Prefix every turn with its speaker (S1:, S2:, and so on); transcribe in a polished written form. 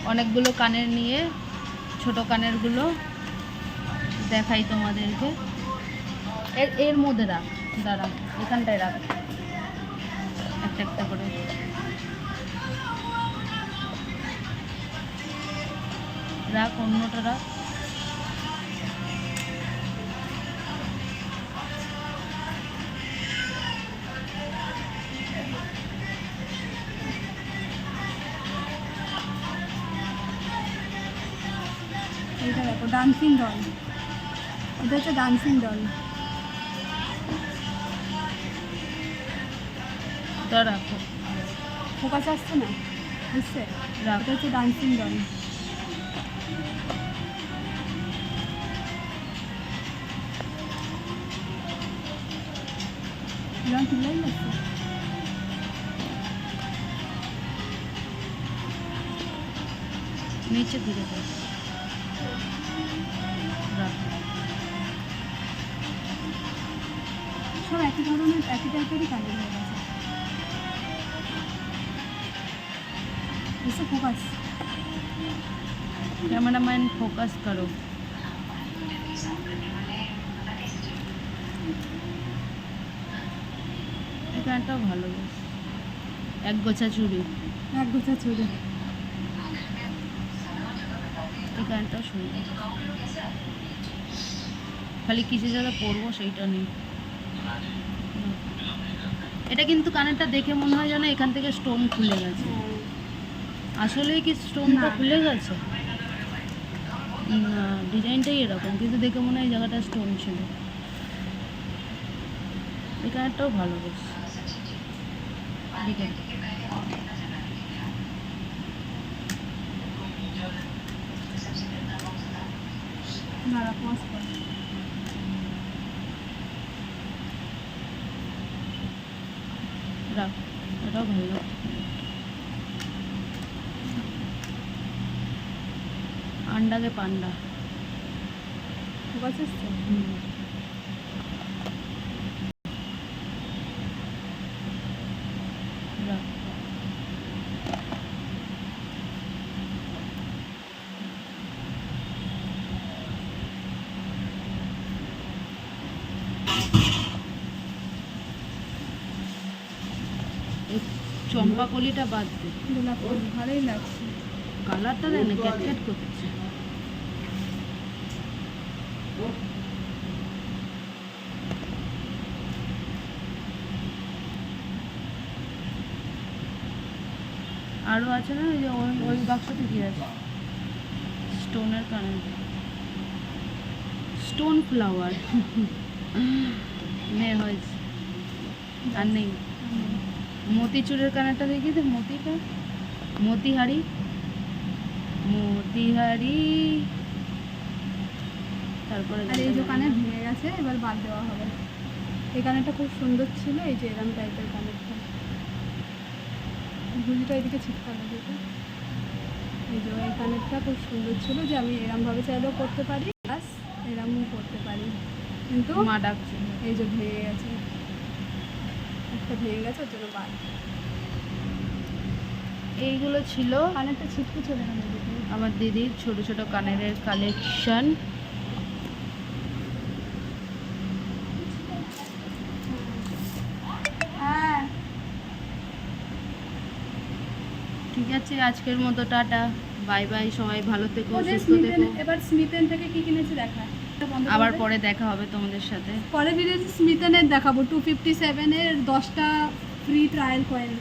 S1: অনেকগুলো কানের নিয়ে ছোট কানেরগুলো দেখাই তোমাদেরকে। এর মধ্যে রাখ, দাঁড়া এখানটায় রাখ একটা একটা করে। রাখ, অন্যটা রাখ।
S2: এইটা দেখো ডান্সিং ডল, এটা হচ্ছে ডান্সিং ডল।
S1: রাখো,
S2: ফোকাস আসছে না, বুঝছে?
S1: রাখ।
S2: এটা হচ্ছে ডান্সিং ডল। এরকম তুললেই লাগছে।
S1: নিচে ধীরে ধীরে রাখ।
S2: সব একই ধরনের একই টাইপেরই কালার হয়ে গেছে। এসে ফোকাস,
S1: ক্যামেরাম্যান ফোকাস করো। এখানটাও ভালো বেশ, এক গোছা চুড়ি,
S2: এক গোছা চুড়ি।
S1: এখানটাও সুন্দর, খালি কিসে যারা পরবো সেইটা নেই। এটা কিন্তু কানেরটা দেখে মনে হয় যেন এখান থেকে স্টোন খুলে গেছে। আসলেই কি স্টোনটা খুলে গেছে? না, ডিজাইনটাই এরকম, কিন্তু দেখে মনে হয় এই জায়গাটা স্টোন ছিল। এই কানেরটাও ভালো বেশ। বিকেল
S2: দাঁড়া পজ কর।
S1: রাখ, এটাও ভালো। আন্ডাকে পান্ডা।
S2: ফোকাস আসছে।
S1: রাখ। এই চম্পা কলিটা বাদ দে,
S2: গোলাপ ফুল ভালোই লাগছে।
S1: কালারটা দেয় না, ক্যাটক্যাট করছে। আরও আছে না, ওই যে ওই বাক্সতে কি আছে? স্টোনের কানের, স্টোন ফ্লাওয়ার নে হয়েছে, আর নেই। মতিচুরের কানেরটা দেখি তো, মতিটা, মতিহারি, মতিহারি। তারপরে
S2: আর এই যে কানে ভেঙে গেছে, এবার বাদ দেওয়া হবে। এই কানেরটা খুব সুন্দর ছিল, এই যে এরকম টাইপের কানেরটা। ঘুড়িটা এদিকে ছিটকালো যেটা, এই যে এই কানেরটা খুব সুন্দর ছিল, যে আমি এরমভাবে চাইলেও করতে পারি, প্লাস এরমও করতে পারি, কিন্তু
S1: মা ডাকছে।
S2: এই যে ভেঙে গেছে, একটা ভেঙে গেছে, ওর জন্য বাদ।
S1: এইগুলো ছিল
S2: কানেরটা ছিটকে চলে গেল দেখি।
S1: আমার দিদির ছোট ছোট কানের কালেকশন।
S2: হ্যাঁ
S1: ঠিক আছে, আজকের মতো টাটা, বাই বাই, সবাই ভালো থেকো,
S2: ওদের
S1: সুস্থ থেকো।
S2: এবার স্মিথেন থেকে কি কিনেছে দেখা,
S1: আবার পরে দেখা হবে তোমাদের সাথে।
S2: পরে ভিডিওতে স্মিথেনের দেখাবো 257 এর 10টা ফ্রি ট্রায়াল কয়েন।